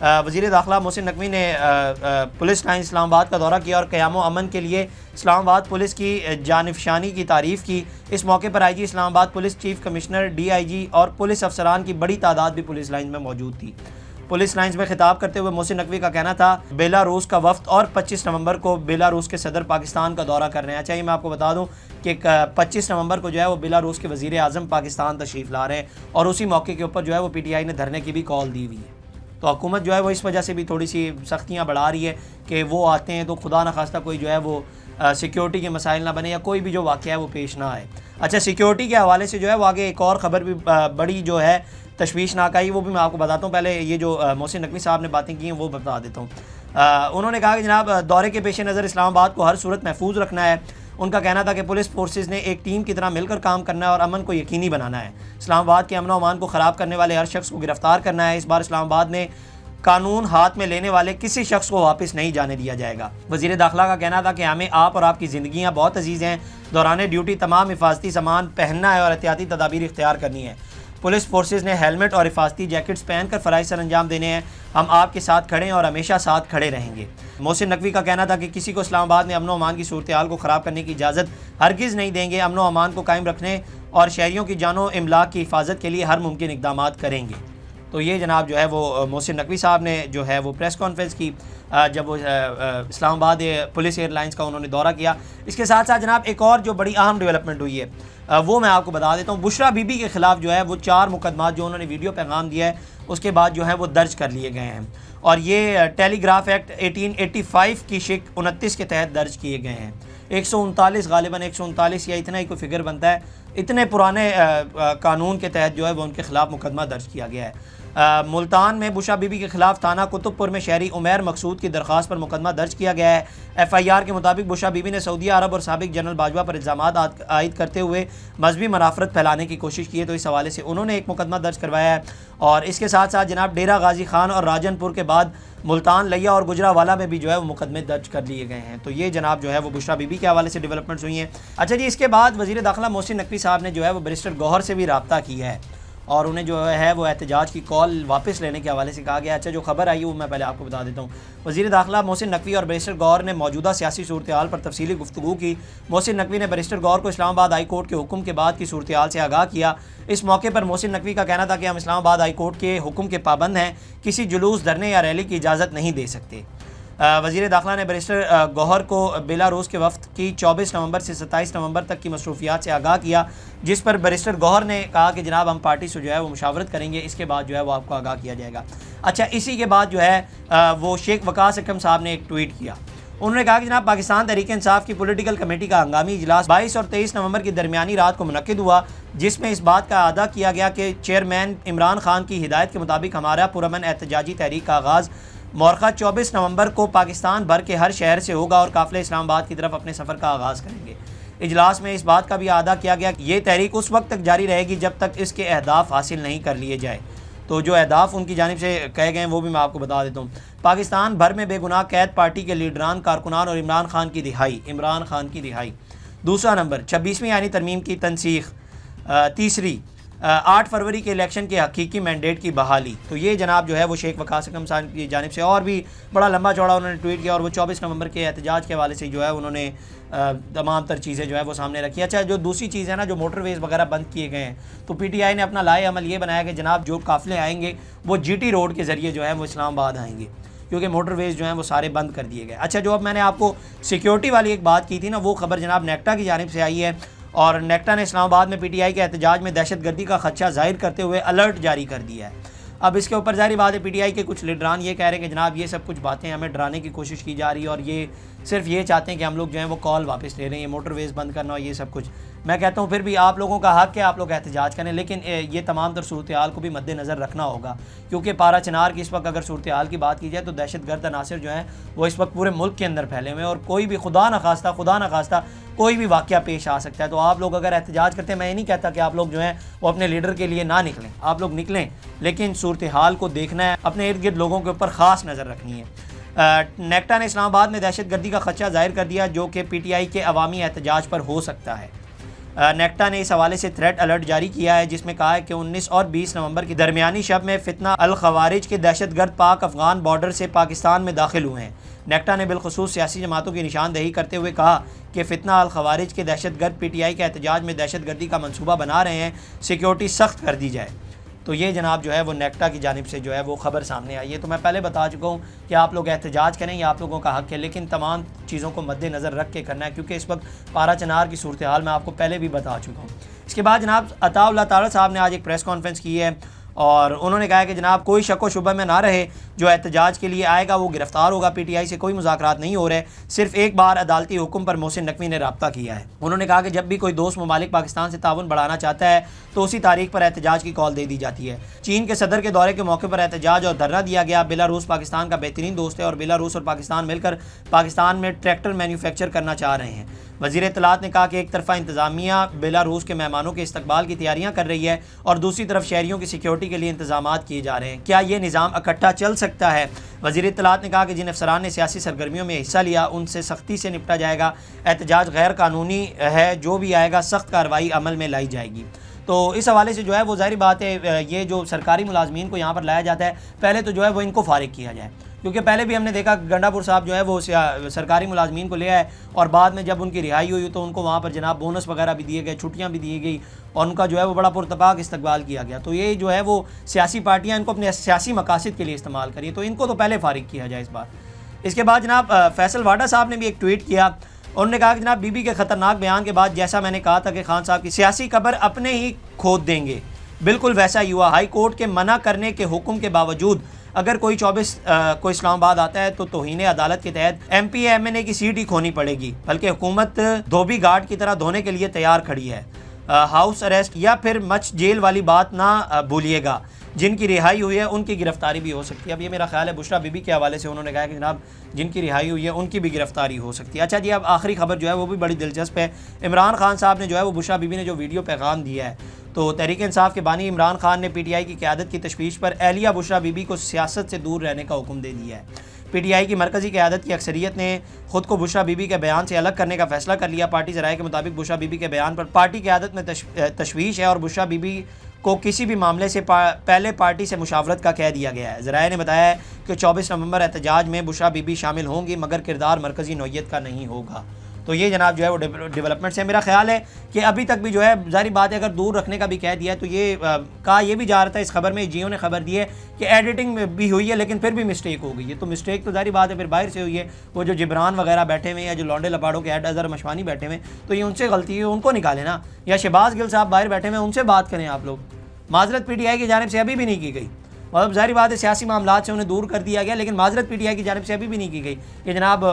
وزیر داخلہ محسن نقوی نے پولیس لائن اسلام آباد کا دورہ کیا اور قیام و امن کے لیے اسلام آباد پولیس کی جانفشانی کی تعریف کی۔ اس موقع پر آئی G Islamabad police, chief commissioner, D I G اور پولیس افسران کی بڑی تعداد بھی پولیس لائنز میں موجود تھی۔ پولیس لائنز میں خطاب کرتے ہوئے محسن نقوی کا کہنا تھا بیلاروس کا وفد اور 25 نومبر کو بیلاروس کے صدر پاکستان کا دورہ کر رہے ہیں۔ چاہیے میں آپ کو بتا دوں کہ 25 نومبر کو جو ہے وہ بیلاروس کے وزیر اعظم پاکستان تشریف لا رہے ہیں اور اسی موقع کے اوپر جو ہے وہ پی ٹی آئی نے دھرنے کی بھی کال دی ہوئی ہے۔ تو حکومت جو ہے وہ اس وجہ سے بھی تھوڑی سی سختیاں بڑھا رہی ہے کہ وہ آتے ہیں تو خدا نخواستہ کوئی جو ہے وہ سیکیورٹی کے مسائل نہ بنے یا کوئی بھی جو واقعہ ہے وہ پیش نہ آئے۔ اچھا، سیکیورٹی کے حوالے سے جو ہے وہ آگے ایک اور خبر بھی بڑی جو ہے تشویشناک آئی، وہ بھی میں آپ کو بتاتا ہوں۔ پہلے یہ جو محسن نقوی صاحب نے باتیں کی ہیں وہ بتا دیتا ہوں۔ انہوں نے کہا کہ جناب دورے کے پیش نظر اسلام آباد کو ہر صورت محفوظ رکھنا ہے۔ ان کا کہنا تھا کہ پولیس فورسز نے ایک ٹیم کی طرح مل کر کام کرنا ہے اور امن کو یقینی بنانا ہے۔ اسلام آباد کے امن و امان کو خراب کرنے والے ہر شخص کو گرفتار کرنا ہے۔ اس بار اسلام آباد میں قانون ہاتھ میں لینے والے کسی شخص کو واپس نہیں جانے دیا جائے گا۔ وزیر داخلہ کا کہنا تھا کہ ہمیں آپ اور آپ کی زندگیاں بہت عزیز ہیں۔ دوران ڈیوٹی تمام حفاظتی سامان پہننا ہے اور احتیاطی تدابیر اختیار کرنی ہے۔ پولیس فورسز نے ہیلمٹ اور حفاظتی جیکٹس پہن کر فرائض سر انجام دینے ہیں۔ ہم آپ کے ساتھ کھڑے ہیں اور ہمیشہ ساتھ کھڑے رہیں گے۔ محسن نقوی کا کہنا تھا کہ کسی کو اسلام آباد میں امن و امان کی صورتحال کو خراب کرنے کی اجازت ہرگز نہیں دیں گے۔ امن و امان کو قائم رکھنے اور شہریوں کی جان و املاک کی حفاظت کے لیے ہر ممکن اقدامات کریں گے۔ تو یہ جناب جو ہے وہ محسن نقوی صاحب نے جو ہے وہ پریس کانفرنس کی جب وہ اسلام آباد پولیس ایئر لائنز کا انہوں نے دورہ کیا۔ اس کے ساتھ ساتھ جناب ایک اور جو بڑی اہم ڈیولپمنٹ ہوئی ہے وہ میں آپ کو بتا دیتا ہوں۔ بشرا بی بی کے خلاف جو ہے وہ 4 مقدمات جو انہوں نے ویڈیو پیغام دیا ہے اس کے بعد جو ہے وہ درج کر لیے گئے ہیں، اور یہ ٹیلی گراف ایکٹ 1885 کی شق 29 کے تحت درج کیے گئے ہیں۔ 139 غالباً 139 یا اتنا ہی کوئی فگر بنتا ہے، اتنے پرانے قانون کے تحت جو ہے وہ ان کے خلاف مقدمہ درج کیا گیا ہے۔ ملتان میں بشرا بی بی کے خلاف تھانہ قطب پور میں شہری عمیر مقصود کی درخواست پر مقدمہ درج کیا گیا ہے۔ ایف آئی آر کے مطابق بشرا بی بی نے سعودی عرب اور سابق جنرل باجوہ پر الزامات عائد کرتے ہوئے مذہبی منافرت پھیلانے کی کوشش کی ہے، تو اس حوالے سے انہوں نے ایک مقدمہ درج کروایا ہے۔ اور اس کے ساتھ ساتھ جناب ڈیرہ غازی خان اور راجن پور کے بعد ملتان، لیا اور گجرانوالہ میں بھی جو ہے وہ مقدمے درج کر لیے گئے ہیں۔ تو یہ جناب جو ہے وہ بشرا بی بی کے حوالے سے ڈیولپمنٹس ہوئی ہیں۔ اچھا جی، اس کے بعد وزیر داخلہ محسن نقوی صاحب نے جو ہے وہ بیرسٹر گوہر سے بھی رابطہ کیا ہے اور انہیں جو ہے وہ احتجاج کی کال واپس لینے کے حوالے سے کہا گیا۔ اچھا، جو خبر آئی وہ میں پہلے آپ کو بتا دیتا ہوں۔ وزیر داخلہ محسن نقوی اور بیرسٹر گوہر نے موجودہ سیاسی صورتحال پر تفصیلی گفتگو کی۔ محسن نقوی نے بیرسٹر گوہر کو اسلام آباد ہائی کورٹ کے حکم کے بعد کی صورتحال سے آگاہ کیا۔ اس موقع پر محسن نقوی کا کہنا تھا کہ ہم اسلام آباد ہائی کورٹ کے حکم کے پابند ہیں، کسی جلوس، دھرنے یا ریلی کی اجازت نہیں دے سکتے۔ وزیر داخلہ نے بیرسٹر گوہر کو بیلاروس کے وفد کی 24 نومبر سے 27 نومبر تک کی مصروفیات سے آگاہ کیا، جس پر بیرسٹر گوہر نے کہا کہ جناب ہم پارٹی سے جو ہے وہ مشاورت کریں گے، اس کے بعد جو ہے وہ آپ کو آگاہ کیا جائے گا۔ اچھا، اسی کے بعد جو ہے وہ شیخ وقاص اکرم صاحب نے ایک ٹویٹ کیا۔ انہوں نے کہا کہ جناب پاکستان تحریک انصاف کی پولیٹیکل کمیٹی کا ہنگامی اجلاس 22 اور 23 نومبر کی درمیانی رات کو منعقد ہوا، جس میں اس بات کا اعادہ کیا گیا کہ چیئرمین عمران خان کی ہدایت کے مطابق ہمارا پرامن احتجاجی تحریک کا آغاز مورخہ 24 نومبر کو پاکستان بھر کے ہر شہر سے ہوگا اور قافلے اسلام آباد کی طرف اپنے سفر کا آغاز کریں گے۔ اجلاس میں اس بات کا بھی اعادہ کیا گیا کہ یہ تحریک اس وقت تک جاری رہے گی جب تک اس کے اہداف حاصل نہیں کر لیے جائے۔ تو جو اہداف ان کی جانب سے کہے گئے ہیں وہ بھی میں آپ کو بتا دیتا ہوں۔ پاکستان بھر میں بے گناہ قید پارٹی کے لیڈران، کارکنان اور عمران خان کی رہائی۔ دوسرا نمبر 26ویں آئینی ترمیم کی تنسیخ۔ تیسری 8 فروری کے الیکشن کے حقیقی مینڈیٹ کی بحالی۔ تو یہ جناب جو ہے وہ شیخ وقاص اکرم صاحب کی جانب سے اور بھی بڑا لمبا چوڑا انہوں نے ٹویٹ کیا، اور وہ 24 نومبر کے احتجاج کے حوالے سے جو ہے انہوں نے تمام تر چیزیں جو ہے وہ سامنے رکھی۔ اچھا، جو دوسری چیز ہے نا، جو موٹر ویز وغیرہ بند کیے گئے ہیں، تو پی ٹی آئی نے اپنا لائے عمل یہ بنایا کہ جناب جو قافلے آئیں گے وہ جی ٹی روڈ کے ذریعے جو ہے وہ اسلام آباد آئیں گے، کیونکہ موٹر ویز جو ہیں وہ سارے بند کر دیے گئے۔ اچھا، جو اب میں نے آپ کو سیکیورٹی والی ایک بات کی تھی نا، وہ خبر جناب نیکٹا کی جانب سے آئی ہے، اور نیکٹا نے اسلام آباد میں پی ٹی آئی کے احتجاج میں دہشت گردی کا خدشہ ظاہر کرتے ہوئے الرٹ جاری کر دیا ہے۔ اب اس کے اوپر ظاہری بات ہے پی ٹی آئی کے کچھ لیڈران یہ کہہ رہے ہیں کہ جناب یہ سب کچھ باتیں ہمیں ڈرانے کی کوشش کی جا رہی ہے، اور یہ صرف یہ چاہتے ہیں کہ ہم لوگ جو ہیں وہ کال واپس لے رہے ہیں، یہ موٹر ویز بند کرنا اور یہ سب کچھ۔ میں کہتا ہوں پھر بھی آپ لوگوں کا حق ہے، آپ لوگ احتجاج کریں، لیکن یہ تمام تر صورتحال کو بھی مد نظر رکھنا ہوگا، کیونکہ پارا چنار کی اس وقت اگر صورتحال کی بات کی جائے تو دہشت گرد عناصر جو ہیں وہ اس وقت پورے ملک کے اندر پھیلے ہوئے ہیں، اور کوئی بھی خدا نخواستہ کوئی بھی واقعہ پیش آ سکتا ہے۔ تو آپ لوگ اگر احتجاج کرتے ہیں، میں یہ نہیں کہتا کہ آپ لوگ جو ہیں وہ اپنے لیڈر کے لیے نہ نکلیں، آپ لوگ نکلیں، لیکن صورتحال کو دیکھنا ہے، اپنے ارد گرد لوگوں کے اوپر خاص نظر رکھنی ہے۔ نیکٹا نے اسلام آباد میں دہشت گردی کا خدشہ ظاہر کر دیا جو کہ پی ٹی آئی کے عوامی احتجاج پر ہو سکتا ہے۔ نیکٹا نے اس حوالے سے تھریٹ الرٹ جاری کیا ہے جس میں کہا ہے کہ 19 اور 20 نومبر کی درمیانی شب میں فتنہ الخوارج کے دہشت گرد پاک افغان بارڈر سے پاکستان میں داخل ہوئے ہیں۔ نیکٹا نے بالخصوص سیاسی جماعتوں کی نشاندہی کرتے ہوئے کہا کہ فتنہ الخوارج کے دہشت گرد پی ٹی آئی کے احتجاج میں دہشت گردی کا منصوبہ بنا رہے ہیں، سیکیورٹی سخت کر دی جائے۔ تو یہ جناب جو ہے وہ نیکٹا کی جانب سے جو ہے وہ خبر سامنے آئی ہے۔ تو میں پہلے بتا چکا ہوں کہ آپ لوگ احتجاج کریں، یہ آپ لوگوں کا حق ہے، لیکن تمام چیزوں کو مد نظر رکھ کے کرنا ہے، کیونکہ اس وقت پارا چنار کی صورتحال میں آپ کو پہلے بھی بتا چکا ہوں۔ اس کے بعد جناب عطا اللہ تعالی صاحب نے آج ایک پریس کانفرنس کی ہے اور انہوں نے کہا ہے کہ جناب کوئی شک و شبہ میں نہ رہے، جو احتجاج کے لیے آئے گا وہ گرفتار ہوگا، پی ٹی آئی سے کوئی مذاکرات نہیں ہو رہے، صرف ایک بار عدالتی حکم پر محسن نقوی نے رابطہ کیا ہے۔ انہوں نے کہا کہ جب بھی کوئی دوست ممالک پاکستان سے تعاون بڑھانا چاہتا ہے تو اسی تاریخ پر احتجاج کی کال دے دی جاتی ہے۔ چین کے صدر کے دورے کے موقع پر احتجاج اور دھرنا دیا گیا۔ بیلاروس پاکستان کا بہترین دوست ہے اور بیلاروس اور پاکستان مل کر پاکستان میں ٹریکٹر مینوفیکچر کرنا چاہ رہے ہیں۔ وزیر اطلاعات نے کہا کہ ایک طرفہ انتظامیہ بیلاروس کے مہمانوں کے استقبال کی تیاریاں کر رہی ہے اور دوسری طرف شہریوں کی سیکیورٹی کے لیے انتظامات کیے جا رہے ہیں۔ کیا یہ نظام اکٹھا چل سکتا ہے؟ وزیر اطلاعات نے کہا کہ جن افسران نے سیاسی سرگرمیوں میں حصہ لیا ان سے سختی سے نپٹا جائے گا، احتجاج غیر قانونی ہے، جو بھی آئے گا سخت کارروائی عمل میں لائی جائے گی۔ تو اس حوالے سے جو ہے وہ ظاہری بات ہے، یہ جو سرکاری ملازمین کو یہاں پر لایا جاتا ہے پہلے تو جو ہے وہ ان کو فارغ کیا جائے، کیونکہ پہلے بھی ہم نے دیکھا کہ گنڈا پور صاحب جو ہے وہ سرکاری ملازمین کو لے آئے اور بعد میں جب ان کی رہائی ہوئی تو ان کو وہاں پر جناب بونس وغیرہ بھی دیے گئے، چھٹیاں بھی دی گئی اور ان کا جو ہے وہ بڑا پرتپاک استقبال کیا گیا۔ تو یہ جو ہے وہ سیاسی پارٹیاں ان کو اپنے سیاسی مقاصد کے لیے استعمال کری، تو ان کو تو پہلے فارغ کیا جائے اس بار۔ اس کے بعد جناب فیصل واڈا صاحب نے بھی ایک ٹویٹ کیا، انہوں نے کہا کہ جناب بی بی کے خطرناک بیان کے بعد جیسا میں نے کہا تھا کہ خان صاحب کی سیاسی قبر اپنے ہی کھود دیں گے، بالکل ویسا ہی ہوا۔ ہائی کورٹ کے منع کرنے کے حکم کے باوجود اگر کوئی 24 کو اسلام آباد آتا ہے تو توہین عدالت کے تحت ایم پی ایم این اے کی سیٹ ہی کھونی پڑے گی، بلکہ حکومت دھوبی گھاٹ کی طرح دھونے کے لیے تیار کھڑی ہے۔ ہاؤس اریسٹ یا پھر مچ جیل والی بات نہ بھولیے گا، جن کی رہائی ہوئی ہے ان کی گرفتاری بھی ہو سکتی ہے۔ اب یہ میرا خیال ہے بشرا بی بی کے حوالے سے انہوں نے کہا کہ جناب جن کی رہائی ہوئی ہے ان کی بھی گرفتاری ہو سکتی ہے۔ اچھا جی، اب آخری خبر جو ہے وہ بھی بڑی دلچسپ ہے۔ عمران خان صاحب نے جو ہے وہ بشرا بی بی نے جو ویڈیو پیغام دیا ہے، تو تحریک انصاف کے بانی عمران خان نے پی ٹی آئی کی قیادت کی تشویش پر اہلیہ بشرا بی بی کو سیاست سے دور رہنے کا حکم دے دیا ہے۔ پی ٹی آئی کی مرکزی قیادت کی اکثریت نے خود کو بشرا بی بی کے بیان سے الگ کرنے کا فیصلہ کر لیا۔ پارٹی ذرائع کے مطابق بشرا بی بی کے بیان پر پارٹی قیادت میں تشویش ہے اور بشرا بی بی کو کسی بھی معاملے سے پہلے پارٹی سے مشاورت کا کہہ دیا گیا ہے۔ ذرائع نے بتایا ہے کہ 24 نومبر احتجاج میں بشرا بی بی شامل ہوں گی، مگر کردار مرکزی نوعیت کا نہیں ہوگا۔ تو یہ جناب جو ہے وہ ڈیولپمنٹس ہے۔ میرا خیال ہے کہ ابھی تک بھی جو ہے ظاہری بات ہے اگر دور رکھنے کا بھی کہہ دیا ہے تو یہ کہا یہ بھی جا رہا تھا اس خبر میں، جیو نے خبر دی ہے کہ ایڈیٹنگ میں بھی ہوئی ہے لیکن پھر بھی مسٹیک ہو گئی ہے۔ تو مسٹیک تو ظاہری بات ہے پھر باہر سے ہوئی ہے، وہ جو جبران وغیرہ بیٹھے ہوئے ہیں یا جو لونڈے لپاڑوں کے ہیڈ اظہر مشوانی بیٹھے ہوئے ہیں تو یہ ان سے غلطی ہے، ان کو نکالیں نا، یا شہباز گل صاحب باہر بیٹھے ہوئے ہیں ان سے بات کریں آپ لوگ۔ معذرت پی ٹی آئی کی جانب سے ابھی بھی نہیں کی گئی، مطلب ظاہری بات ہے سیاسی معاملات سے انہیں دور کر دیا گیا، لیکن معذرت پی ٹی آئی کی جانب سے ابھی بھی نہیں کی گئی کہ جناب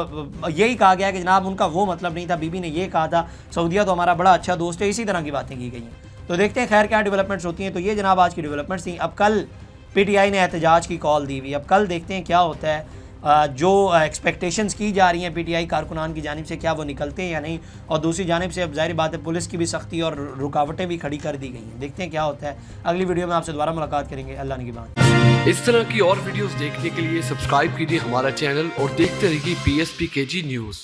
یہی کہا گیا کہ جناب ان کا وہ مطلب نہیں تھا، بی بی نے یہ کہا تھا، سعودیہ تو ہمارا بڑا اچھا دوست ہے، اسی طرح کی باتیں کی گئی ہیں۔ تو دیکھتے ہیں خیر کیا ڈیولپمنٹس ہوتی ہیں۔ تو یہ جناب آج کی ڈیولپمنٹس تھیں۔ اب کل پی ٹی آئی نے احتجاج کی کال دی ہوئی، اب کل دیکھتے ہیں کیا ہوتا ہے۔ جو ایکسپیکٹیشنز کی جا رہی ہیں پی ٹی آئی کارکنان کی جانب سے کیا وہ نکلتے ہیں یا نہیں، اور دوسری جانب سے اب ظاہری بات ہے پولیس کی بھی سختی اور رکاوٹیں بھی کھڑی کر دی گئی ہیں۔ دیکھتے ہیں کیا ہوتا ہے۔ اگلی ویڈیو میں آپ سے دوبارہ ملاقات کریں گے۔ اللہ نگہبان۔ اس طرح کی اور ویڈیوز دیکھنے کے لیے سبسکرائب کیجیے ہمارا چینل اور دیکھتے رہیے PSPKG نیوز۔